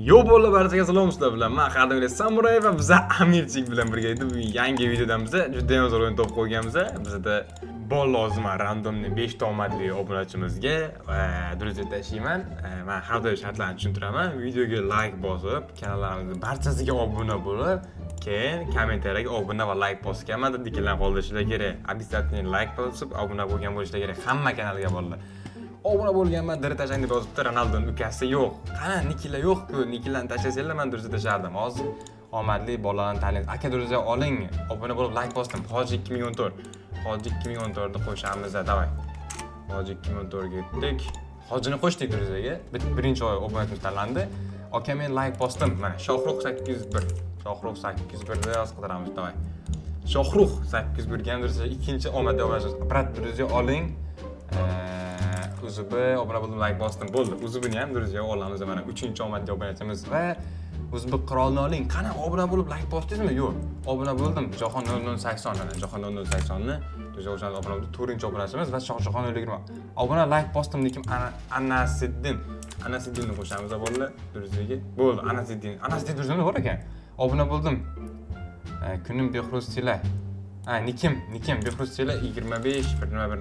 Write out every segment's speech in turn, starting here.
Yo bo'ldi, barchaga salom sizlar bilan. Men qadimgi Samuray va biz Amirchik bilan birga edi. Bu yangi videodan biz juda ham zo'r o'yin topib qo'yganmiz. Bizda bol lozim randomni 5 ta omadli obunachimizga durust tashiyman. Men har doim shartlarni tushuntiraman. Videoga like bosib, kanallarimizni barchasiga obuna bo'lib, keyin kommentariyaga obuna va like bosgan deganlar qoldirishlar kerak. Обязательно like bosib, obuna bo'lgan bo'lishlar kerak hamma kanalga bolalar. Obuna bo'lganman, dir tashlang deb yozibdi. Ronaldoning ukasi yo'q. Qana Nikila yo'q-ku. Nikilani tashlasanglar men durust tashardim. Hozir omadli bolalarni tanlaymiz. Aka durustga oling. Obuna bo'lib like bosdim. Hoji 2014. Hoji 2014 ni qo'shamiz, davay. Hoji 2014 ga ketdik. Hojini qo'shdik durustga. Birinchi oy obunachimiz tanlandi. Aka men like bosdim. Mana Shohruh 801. Shohruh 801 da yoz qidiramiz, davay. Shohruh 801 ga durustga ikkinchi omadli obunachimiz. Brat durustga oling. Uzubi obuna bo'ldim, like bosdim, bo'ldi. Uzubini ham durustga olamiz mana 3-omadli obunachimiz va Uzubi qirolni oling. Qana obuna bo'lib like bosdingizmi? Yo'q. Obuna bo'ldim. Jahon 0080 mana Jahon 0080 ni durustga o'shani obuna bo'ldi. 4-obunachimiz va Shohjahon 020. Obuna like bosdim lekin Anasiddinni qo'shamiz bolalar durustga. Bo'ldi, Anasiddin durustga bor ekan. Obuna bo'ldim. Kunim Behruz Tila. Nikim Behruz Tila 25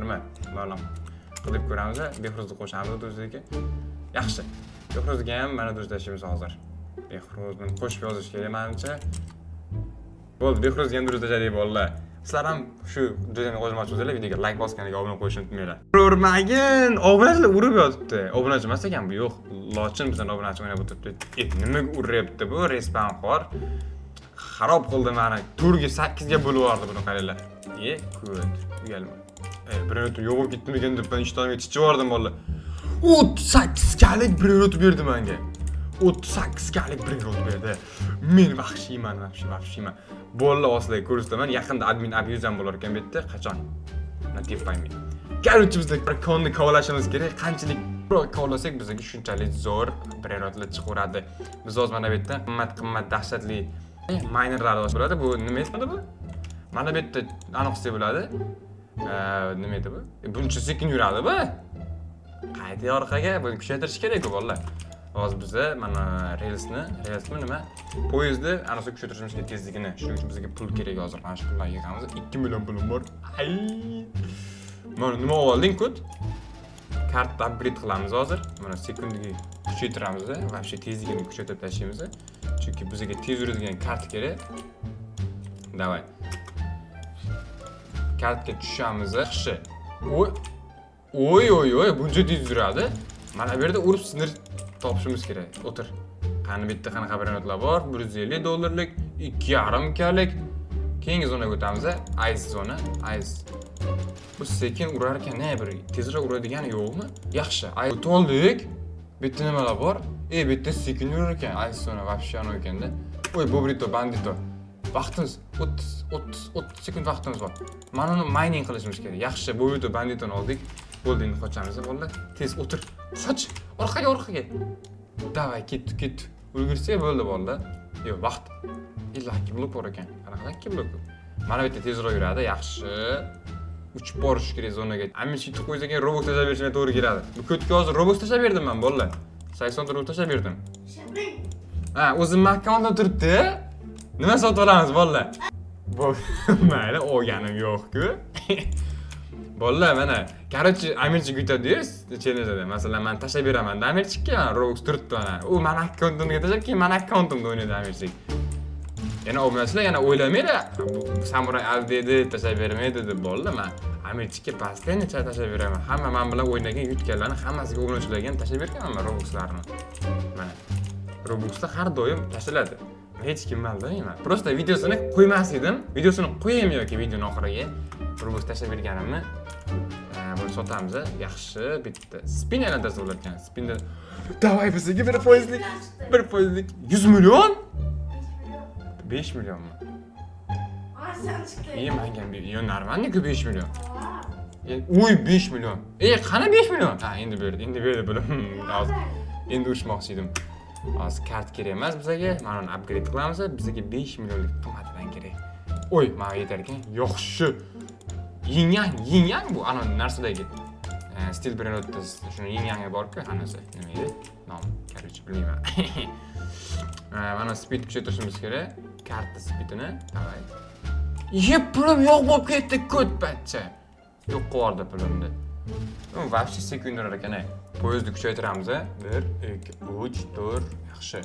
nima. Ma'lum. Qilib ko'ramiz, Behruzni qo'shamiz durustga. Yaxshi. Behruzga ham mana durust tashlaymiz hozir. Behruzni qo'shib yozish kerak menimcha. Bo'ldi, Behruzga ham durust tashladik bolalar. Sizlar ham shu joydan qo'shmoqchisizlar, videoga like bosganiga obuna qo'yishni unutmanglar. Urmagin, obunachilar urib yotibdi. Obunachi emas ekan bu, yo'q. Lochin bizdan obunachi o'ynab o'tibdi. Nimaga uryapti bu respawnxo'r? Xarob qildi meni. 4 ga 8 ga bo'lib yubordi buni qaranglar. Kut, uyalma. Bir minut yo'q bo'lib ketdimikan deb men ishtonga chichivordim bolalar. 38 galik bir minut berdi menga. 38 galik bir minut berdi. Men vahshiyman. Bolalar ostida ko'rsataman, yaqinda admin abuzam bo'lar ekan bu yerda. Qachon? Natib paymi. Короче, bizda konni kovalashimiz kerak. Qanchalik kovalasak bizga shunchalik zo'r birorotlar chiqaveradi. Biz hozir mana bu yerda qimmat dahshatli minerlar bo'ladi. Bu nima edi bu? Mana bu yerda aniqsa bo'ladi. Nima edi bu? Buncha sekin yuradi bu. Qayta orqaga buni kuchaytirish kerak-ku bolalar. Hozir biz mana relsmi nima? Poyezdni anasi kuchaytirishimiz kerak tezligini. Shuning uchun bizga pul kerak hozir. Mana shu pullarga yig'amiz. 2 million pulim bor. Mana nima olding-ku? Kartni upgrade qilamiz hozir. Mana sekundiga kuchaytiramiz va shu tezligini kuchaytirib tashlaymiz. Chunki bizga tez yuradigan kart kerak. Davay. Kartga tushamiz. Yaxshi. Oy, buncha tez yuradi. Mana bu yerda urib sinir topishimiz kerak. O'tir. Qani bitta qanaqa baronatlar bor? $150, 2.5klik. Keyingi zonaga o'tamiz. Ice zona. Ice. Bu sekin urar ekan, bir tezroq uradigani yo'qmi? Yaxshi. O'tib oldik. Bitta nimalar bor? Bitta sekin yurar ekan. Ice zona вообще ano ekanda. Oy, Bobrito, Bandito. Vaqtimiz 30 sekund vaqtimiz bor. Mana uni mining qilishimiz kerak. Yaxshi, Bobrito, Banditoni oldik. Bo'ldi, endi qochamiz bolalar. Tez o'tir. Qoch. Orqaga. Davay, ket. Ulgursak bo'ldi bolalar. Yo'q, vaqt. 52 blok bor ekan. Qanaqa 2 blok? Mana bu yerda tezroq yuradi. Yaxshi. Uchib borish kerak zonaga. Amin shitib qo'ysak, Robux tashlab berishga to'g'ri keladi. Bu ko'tga hozir Robux tashlab berdim men bolalar. 80 Robux tashlab berdim. O'zim akkauntimda turibdi. Nima sotib olamiz bolalar? Mayli, olganim yo'q-ku. Bolalar mana, короче, Amirchik yutadi-yu, chellenjda. Masalan, men tashlab beraman. Amirchikka Robux turibdi mana. U men akkauntimga tashlab, keyin men akkauntimda o'ynaydi Amirchik. Yana obunachilar yana o'ylamaydi. Samuray aldedi, tashlab bermaydi deb bolalar. Men Amirchikka постоянно tashlab beraman. Hamma men bilan o'ynagan yutganlarni hammasiga obunachilarga ham tashlab berganman Robuxlarni. Mana Robuxlar har doim tashlanadi. Hech kim bilmayman. Просто videosini qo'ymas edim. Videosini qo'yaymi yoki videoning oxiriga Robux tashlab berganimni buni sotamiz. Yaxshi, bitta spinnerdan tashlab bo'lar ekan. Spinner. Davay bizga bir foizlik 100 million? 5 millionmi? Sen çıktı. Menga normalniku 5 million. Uy, 5 million. Qani 5 million? Endi berdi bulim. Hozir endi urushmoqchi edim. Hozir kart kerak emas bizga. Mana uni upgrade qilamiz. Bizga 5 millionlik qimmatdan kerak. Oy, menga yetar ekan. Yaxshi. Yin yang bu ana narsadagi stil brend o'tdi. Shuni yangi bor-ku, qanasi? Nima edi? Nom, короче, bilmayman. Mana speed kuchaytirishimiz kerak. Karta speedini, davay. Pulim yo'q bo'lib ketdi ko'tpacha. Yo'q qildi pulimni. Вообще sekundalar ekan. Poyezdni kuchaytiramiz. 1, 2, 3, 4. Yaxshi.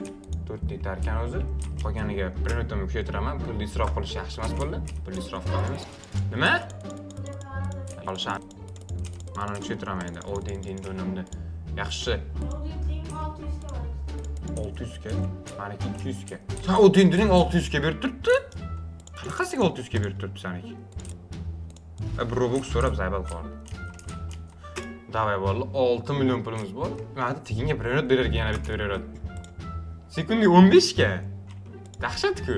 4 ta yetar ekan o'zi. Qolganiga bir minutdan kuchaytiraman. Pulni isrof qilish yaxshi emas bo'ldi. Pulni isrof qilamiz. Nima? Olisham. Mana kuchaytiraman endi. O din donimni. Yaxshi. 600 ga. Meniki 200 ga. Sen o dindining 600 ga berib turibdi? Qanaqasiga 600 ga berib turibdi seniki? Bir Robux so'rab zaybal qoldi. Davay bo'ldi. 6 million pulimiz bor. Mana tekinga bir minut berar ekan, yana bitta berar. Sekundiga 15 ga. Dahshat-ku.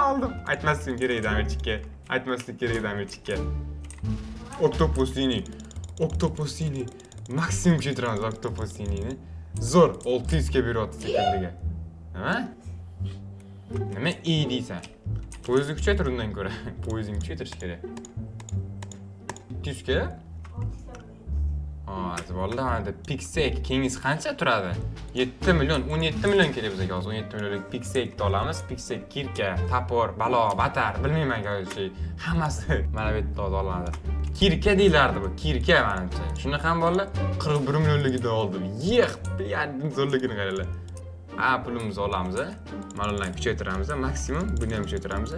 Oldim. Aytmaslik kerak edi Amirchikka. Aytmaslik kerak edi Amirchikka. Octopusini. Maksimum kuchaytiramiz Octopusini. Zo'r 600 ga beryapti sekundiga. Nima iyi deysan? Poyezdni kuchaytir undan ko'ra. Poyezdni kuchaytirish kerak. 200 ga? Vallahi Pixel kengiz qancha turadi? 7 million, 17 million kerak bizga hozir. 17 millionlik Pixel olamiz. Pixel kirka, tapor, balo, batar, bilmayman qo'yishi. Hammasi mana bu yerda olinadi. Kirka deylardi bu, kirka menimcha. Shuni ham bolalar 41 millionligida oldim. Yex, yani zo'rligini qaranglar. Pulimizni olamiz, mana bilan kuchaytiramiz, maksimum buni ham kuchaytiramiz.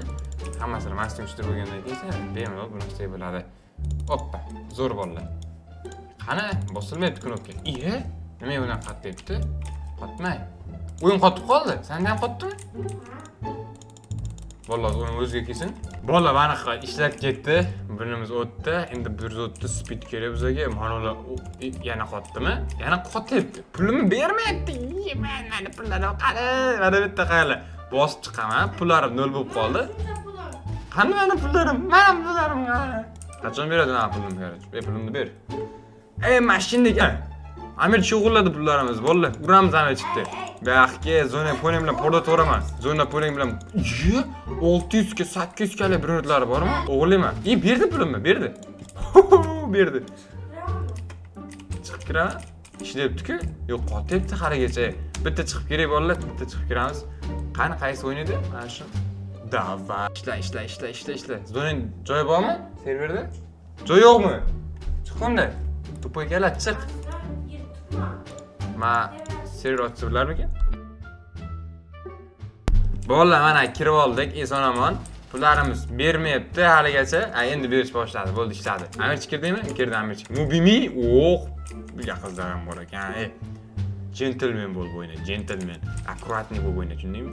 Hammasini maksimum kuchaytirib bo'lgandan keyin bemalol buni qilsak bo'ladi. Hoppa, zo'r bolalar. Qani, bosilmayapti knopka. Nima bilan qatlayapti? Qatmay. O'yin qotib qoldi. Senda ham qotdimi? Vallahi o'yin o'ziga kelsin. Bola mana ishlab ketdi. Birimiz o'tdi. Endi 130 speed kerak bizga. Mana yana qotdimi? Yana qotyapti. Pulimni bermayapti. Mana pullarni qara. Mana bitta qala. Bosib chiqaman. Pullarim 0 bo'lib qoldi. Qani meni pullarim? Mana pullarim. Qachon beradi mana pulimni? Pulimni ber. Mashinaga. Amir shug'ulladi pullarimiz, bolalar. Uramiz ana chiqdi. Baxga zona poling bilan pordataveraman. Zona poling bilan 600 ga 800 ga bir minutlari bormi? O'g'liman. Berdi pulimni, berdi. Berdi. Chiqib kiraman. Ishlayapti-ku. Yo'q, qotyapti haligacha. Bitta chiqib kerak bolalar, bitta chiqib kiramiz. Qani qaysi o'ynaydi? Mana shu. Davay. Ishla. Zona joy bormi? Serverda? Joy yo'qmi? Chiqqanda. Tupoy kelat, chiq. Server ochsa bo'larmikan? Bolalar mana kirib oldik, eson-omon. Pullarimiz bermayapti haligacha. Endi berish boshladi, bo'ldi ishladi. Amirchi kirdingmi? Kirdi Amirchi. Mubimi? Bu qizlar ham bor ekan. Gentleman bo'lib o'yna, gentleman. Аккуратный bo'lib o'yna, tushundingmi?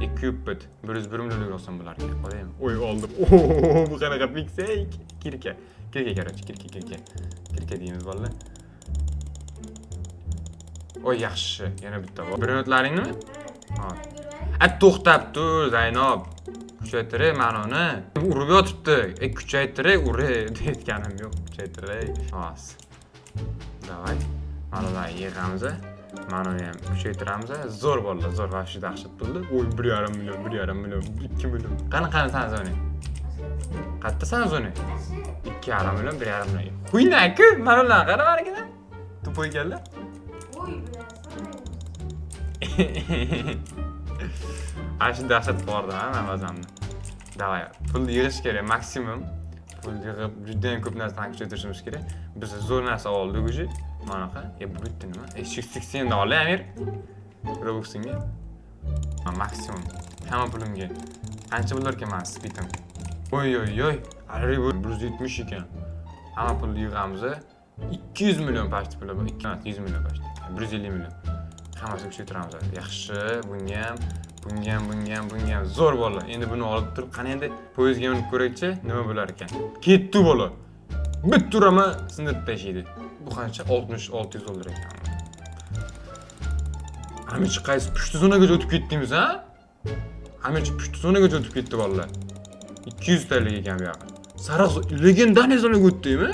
Equipment 101 millionlik olsam bo'lar ekan. Qo'yaymi? O'y oldim. Bu qanaqa Pixel? Kirka, короче, kirka deymiz bolalar. Oy yaxshi, yana bitta bor. Bir minutlaringmi? To'xtab tur, Zaynob. Kuchaytiray mana uni. Urib yotibdi. Kuchaytiray, deyotganim yo'q. Kuchaytiray. Xo'p. Davay. Mana ular yig'amiz. Mana uni ham kuchaytiramiz. Zo'r bolalar, zo'r vaqti dahshat bo'ldi. O'y 1,5 million, 2 million. Qani san zoni? Qatta san zoni? 2,5 million, 1,5 million. Quynak-ku, mana ular qara barakidan. Tupoy keldi. Aşı dahshat bordi men o'zimni. Davay, pul yig'ish kerak maksimum. Pul yig'ib juda ham ko'p narsani kuchaytirishimiz kerak. Biz zo'r narsa oldik o'zi. Manaqa, bu bitta nima? 80 da olay Amir. Robuxingga. Maksimum. Hamma pulimga. Qancha bo'lar ekan men speedim? Oy. Ari 170 ekan. Hamma pulni yig'amiz. 200 million pashti puli bor. 200 million pashti. 150 million. Hammasini kuchaytiramiz. Yaxshi, bunga ham zo'r bolalar. Endi buni olib turib, qani endi poyezdga minib ko'raychi, nima bo'lar ekan. Ketdi bola. Bitta urama sindirib tashlaydi. Bu qancha? 60-600 dollar ekan. Amirchi qaysi pushti zonagacha o'tib ketdingiz, ha? Amirchi pushti zonagacha o'tib ketdi bolalar. 200 talik ekan bu yoqda. Sariq legendariy zonaga o'tdingmi?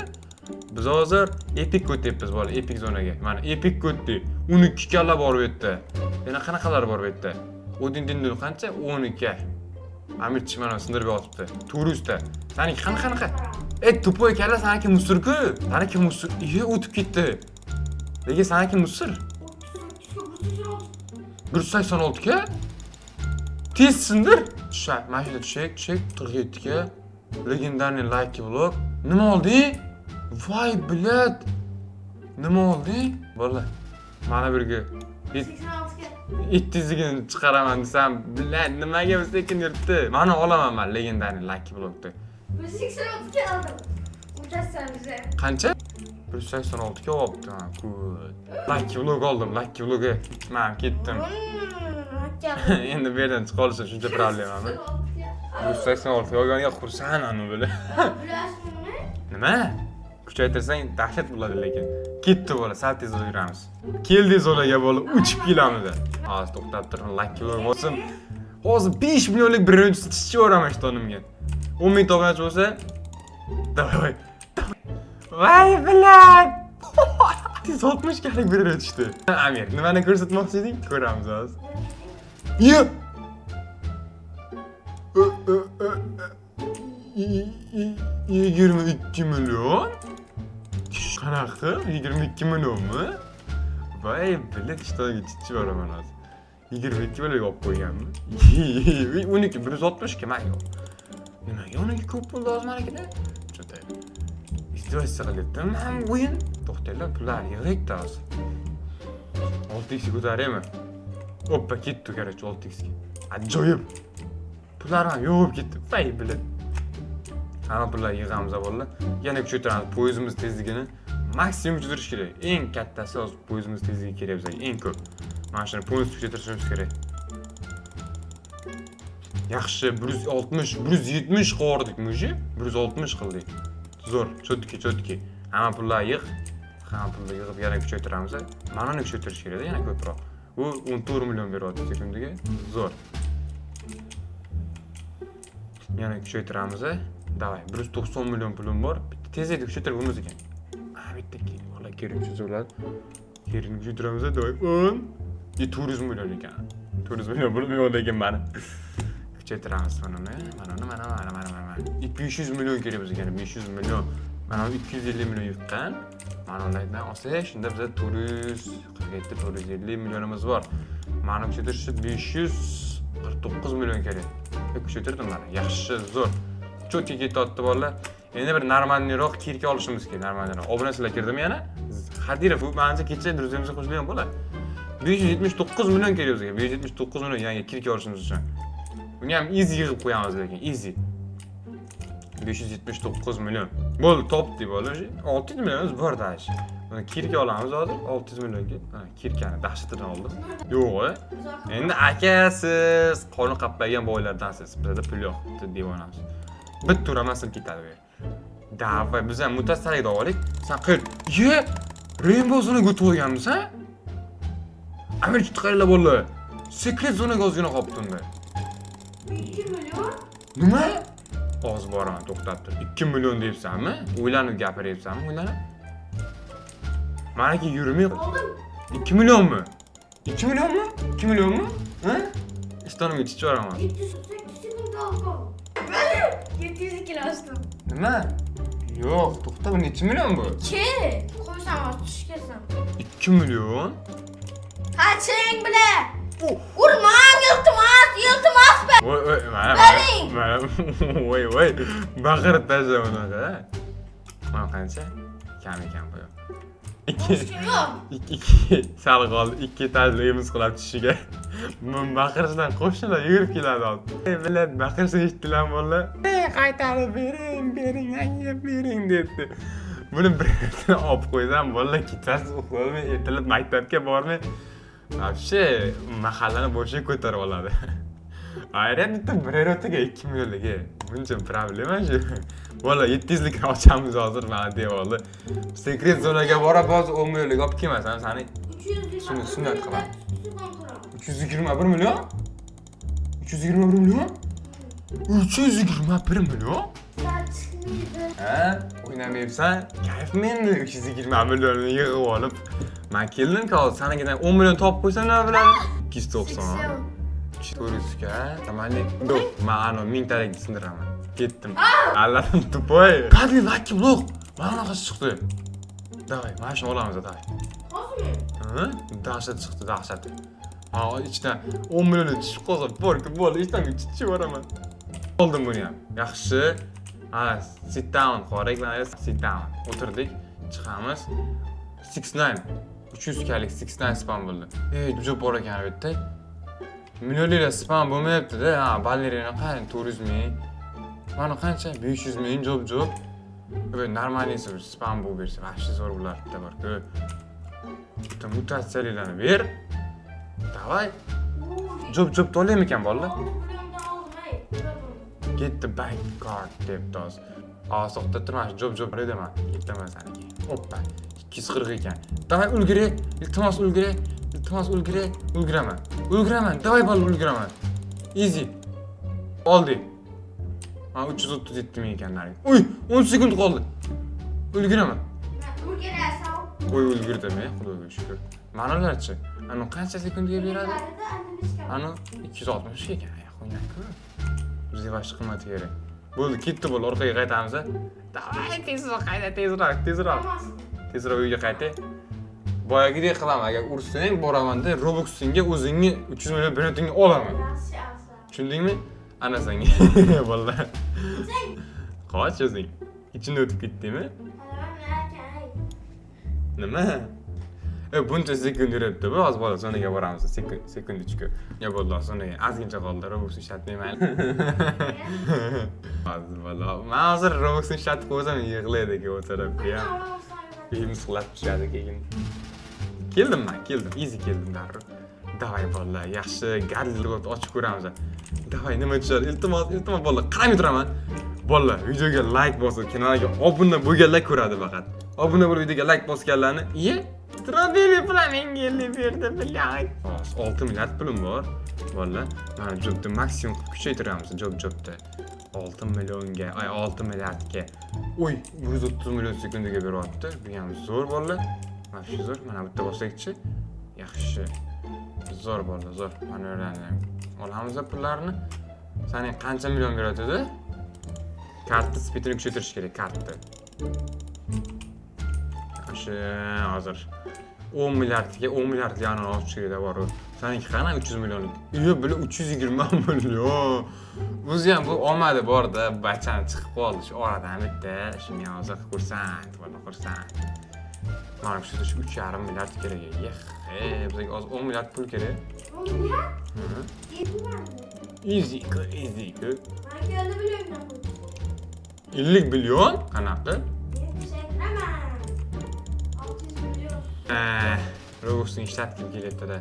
Biz hozir Epic o'tyapmiz bola, Epic zonaga. Mana Epic o'tdi. 12 kalla bor bu yerda. Yana qanaqalar bor bu yerda? Odin qancha? 12. Amirchi mana sindirib yotibdi. Turistda. Saniki qanaqa? Tupoy kalla sanaki musur-ku. Sanaki musur. O'tib ketdi. Lekin sanaki musur. 186 ga. Tezsindir. Tushak, mashina tushak, 47 ga. Legendarniy like blok. Nima oldi? Voy, bilat. Nima oldi? Bola. Mana birga 86 ga. 700 chiqaraman desam, bilat nimaga sekin yuribdi? Mana olaman men legendarniy like blokni. 186 ga oldim. O'tasan bize. Qancha? 186 ga olibdi. Good. Like blok oldim, like blokga. Men ketdim. Endi bu yerdan chiqa olsa shuncha problemami? 186 ga olganiga xursandman buni. Bilasizmi? Nima? Kuchaytirsang dahshat bo'ladi lekin. Ketdi bola, sal tez yuramiz. Keldi zonaga bola, uchib kelamiz. Hozir to'xtab turib, like blok bo'lsin. Hozir 5 millionlik birinchi tutishchi o'raman shtonimga. 10 ming to'g'ri bo'lsa, davay. Voy bilan. 160 galik bir o'tishdi. Amir, nimani ko'rsatmoqchi eding? Ko'ramiz hozir. Yo. 22 million. Qanaqa? 22 millionmi? Voy, bilet ishtonga chiqib boraman hozir. 22 million olib qo'yganmi? 12 160 ga men yo'q. Nimaga 12 ko'p pul lozim ekan-da? Cho'tay. İstiyorsa qilyaptimi ham o'yin? To'xtanglar, pullar yig'ikda hozir. 6x ko'taraymi? Hoppa, ketdi, короче, 6x ga. Ajoyib. Pullar ham yo'q ketdi. Voy, bilet. Hamma pullar yig'amiz avvalo. Yana kuchaytiramiz poyezdimiz tezligini. Maksimum kuchaytirish kerak. Eng kattasi hozir poyezdimiz tezligi kerak bizga, eng ko'p. Mana shuni poyezd kuchaytirishimiz kerak. Yaxshi, 160, 170 qo'rdik muji. 160 qildik. Zo'r, cho'tki. Hamma pullar yig'ib, yana kuchaytiramiz. Mana uni kuchaytirish kerak, yana ko'proq. U 14 million beryapti sekundiga. Zo'r. Yana kuchaytiramiz. Davay, 190 million pulim bor. Bitta tezlikda kuchaytirib bo'lmas ekan. Bitta keyin bola kerakchi zo'lar. Keyin kuchaytiramiz, davay. 10. 400 million ekan. 400 million pulim yo'q ekan meni. Kuchaytiramiz mana. 500 million kerak bizga, 500 million. Mana 250 million yiqqan. Mana undan olsak, shunda bizda 450 millionimiz bor. Mana kuchaytirish 549 million kerak. Kuchaytirdim mana. Yaxshi, zo'r. Cho'tga ketyapti bolalar. Endi bir normalniroq kirka olishimiz kerak, normalniroq. Obunachilar kirdimi yana? Hadirov, bu menimcha kecha druzimizga qo'shilgan bo'la. 579 million kerak bizga. 579 million yangi kirka olishimiz uchun. Buni ham easy yig'ib qo'yamiz lekin, easy. 579 million. Bo'ldi, topdik bola. 600 millionimiz bor dash. Buni kirka olamiz hozir 600 millionga. Kirkani dahshatidan oldim. Yo'q. Endi akasiz, qoni qaplaygan boylardansiz. Bizda pul yo'q, devonamiz. Bitta uramasam ketadi bu yer. Davay, biz ham mutasaddiq olaylik. Sen qil. Ye! Rainbow zona o'tib olganmisan? Amir chiqaylar bola. Secret zonaga ozgina qolibdi. 2 million. Nima? Oz boraman, to'xtab tur. 2 million deyapsanmi? O'ylanib gapiryapsanmi, o'ylanib? Meniki yurmay. Oldim. 2 millionmi? 2 millionmi? 2 millionmi? Ha? İştonimga chiqib boraman. 708 sekunda oldim. 700 kilo açtım. Nima? Yo'q, to'xta, bu necha million bu? Ki? Qo'ysam az tushib kelsam. 2 million? Qaching bile. Urmang, iltimos be. Voy, mana. Voy. Baqirib tashlab unaqa. Mana qancha? Kam ekan bu. Yo'q. 2 sal qoldi. 2 tajligimiz qilib tushishiga. Men baqirishdan qo'shnilar yugurib keladi hozir. Bilat baqirishni eshitdilar bola. Qaytarib bering, yeb bering debdi. Buni birini olib qo'ysam bolalar kechasi uxlolmay, ertalab maktabga bormay, вообще mahallani boshiga ko'tarib oladi. Ayran bitta birortaga 2 millionligi. Buncha problema shu. Bola 700 likni ochamiz hozir mana devoldi. Secret zonaga borib hozir 10 millionlik olib kelmasam, sani 320. Sunnat qilaman. 321 million? 321 million? 321 million? Chiqmaydi. Ha? O'ynamayapsan? Kayfmi endi 320 millionni yig'ib olib. Men keldim-ku hozir sanagidan 10 million topib qo'ysam nima bo'ladi? 290. 400 ga. Tamali. Yo'q, men 1000 talik sindiraman. Ketdim. Allarim tupoy. Qani laki bloq. Mana bunaqa chiqdi. Davay, mana shuni olamiz, davay. Hozirmi? Dahshat chiqdi, dahshat. Ha, ichdan 10 million tushib qolsa, borku bo'ldi, ichdan chiqib boraman. Oldim buni ham. Yaxshi. Ha, sit down qo'ydik, mana sit down. O'tirdik, chiqamiz. 69 300 kalik 69 spam bo'ldi. Juda bor ekan bu yerda. Millionlar spam bo'lmayapti-da. Ha, ballerina qani 400 ming. Mana qancha? 500 ming job. Böyle normalisi spam bu bersa, vahşi zo'r bo'lardi borku. Bitta mutatsiyalarni ber. Davay. Job to'laymi ekan bolalar? Get the bank card deb toz. So'qda turmash job deyman. Yetaman saniga. Hoppa. 240 ekan. Davay ulgure. Iltimos ulgure. Ulguraman. Davay bola ulguraman. Easy. Oldik. 337 ming ekan narigi. Uy, 10 sekund qoldi. Ulguraman. Ulgurasan. Uy, ulgurdim, xudoga shukr. Ma'nolarchi? Ana qancha sekundga beradi? Ana 260 ekan. Qo'ynak-ku. Bizga boshqa qimmat kerak. Bo'ldi, ketdi bo'l, orqaga qaytamiz. Davay, tezroq qayta, tezroq. Tezroq uyga qaytay. Boyagidek qilaman, agar ursang boraman-da, Robux'ingga o'zingni 300 million berayotganga olaman. Tushundingmi? Ana senga. Vallahi. Qoch o'zing. Ichini o'tib ketdimi? Nima? Buncha sekund yuribdi. Bu hozir bola so'niga boramiz. Sekundichku. Ya bo'ldi, so'niga. Ozgincha qoldi. Robux ishlatmayman. Hozir bola. Men hozir Robux ishlatib qo'ysam yig'laydi ekan o'tirib. Belim siqlab tushadi keyin. Keldim. Easy keldim darrov. Davay bola, yaxshi gadjetlarni ochib ko'ramiz. Davay, nima tushadi? Iltimos bola, qaramay turaman. Bola, videoga like bosib, kanalga obuna bo'lganlar ko'radi faqat. Obuna bo'lib videoga like bosganlarni, Strawberry flamingo berdi, bilan. 6 milliard pulim bor. Bola, mana jobni maksimum kuchaytiramiz, jobda. 6 millionga, 6 milliardga. Uy, 130 million sekundiga beryapti. Bu ham zo'r bola. Mana shu zo'r, mana bitta bossakchi. Yaxshi. Zo'r bo'ldi, zo'r. Mana o'rgandim. Olamiz pullarni. Sening qancha million beradi? Kartni speedini kuchaytirish kerak, kartni. Yaxshi, hozir 10 milliard yana olib chiqida bor. Seninki qana 300 millionlik? Buni 320 million. O'zi ham bu omadi bor-da, bachani chiqib qoldi shu oradan bitta. Shuni hozir xursand, xursand. Mana shu 3,5 milliard kerak. Bizga hozir 10 milliard pul kerak. 10 milliard? Easy. Menga 50 million. 50 million? Qanaqa? Robux'ni ishlatib kelyapti-da.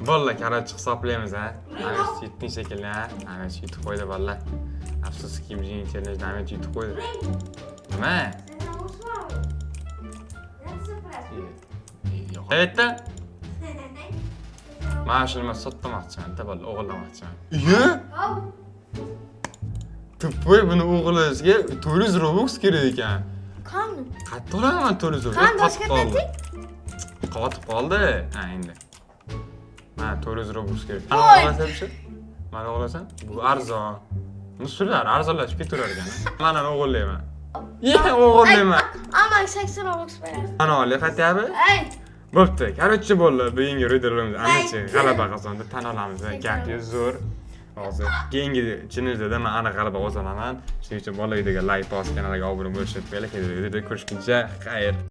Bolla, qarab hisoblaymiz, ha. Mana shu 7 shekilli, ha. Mana shu yutib qo'ydi bolla. Afsuski, bizning internetdan ham yutib qo'ydi. Nima? Yo'q. Aytda? Mana shuni men sotmoqchiman-da, bolla, o'g'irlamoqchiman. Tupoy, buni o'g'irlashga 400 Robux kerak ekan. Qani? Qayerda olaman 400 Robux? Qani boshqa ayting? Qotib qoldi. Ha, endi. Mana 400 Robux kerak. Mana o'g'irlasam? Bu arzon. Musullar arzonlashib ketaverar ekan. Mana o'g'irlayman. O'g'irlayman. Ammo 80 Robux berasiz. Mana olay qaytyapti? Bo'pti. Короче, bo'ldi. Bugungi videolarimiz anachi g'alaba qozondi. Tan olamiz. Gap zo'r. Hozir keyingi chinizda men aniq g'alaba qozonaman. Shuning uchun bola videoga like bosib, kanalga obuna bo'lishni, kelasi videoda ko'rishguncha xayr.